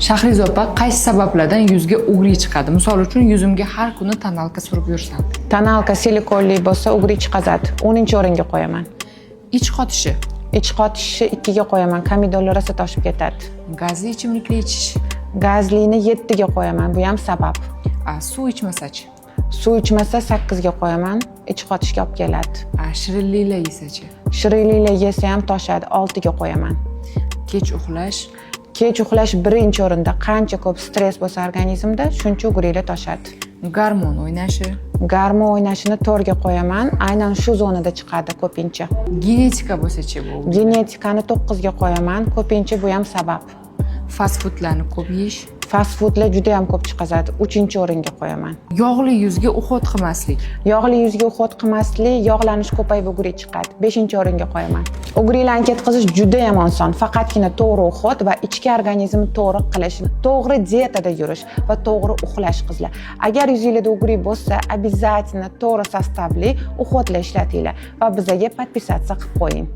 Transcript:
Shahriz opa, qaysi sabablardan yuzga ugri chiqadi? Misol uchun, yuzimga har kuni tonalka surib yursam. Tonalka silikonli bo'lsa, ugri chiqadi. 10-o'ringa qo'yaman. Ich qotishi, Ich qotishi 2ga qo'yaman. Pomidorlar rosa toshib ketadi. gazli ichimliklar ichish, Gazlini 7ga qo'yaman. Bu ham sabab. suv ichmasachi, Suv ichmasa 8ga qo'yaman. Ich qotishga olib keladi. shirinliklar yesachi, Shirinliklar yesa ham toshadi. 6ga qo'yaman. kech uxlash, Kech uxlash birinchi o'rinda. Qancha ko'p stress bo'lsa organizmda, shuncha ugrilar toshadi. gormon o'ynashi, Garmo o'ynashini 4ga qo'yaman. Aynan shu zonada chiqadi ko'pincha. genetika bo'lsa-chi bu? Genetikani 9ga qo'yaman. Ko'pincha bu ham sabab. Fast foodlarni ko'p yeyish, Fast foodlar juda ham ko'p chiqadi. 3-o'ringa qo'yaman. yog'li yuzga uxot qilmaslik, Yog'li yuzga uxot qilmaslik, yog'lanish ko'payib ugri chiqadi. 5-o'ringa qo'yaman. Ugrilarni ketkazish juda ham oson. Faqatgina to'g'ri uxot va ichki organizmni to'g'ri qilish, to'g'ri dietada yurish va to'g'ri uxlash qizlar. Agar yuzingizda ugri bo'lsa, обязательно to'g'ri sostavli uxotlar ishlatinglar va bizga podpisatsiya qilib qo'ying.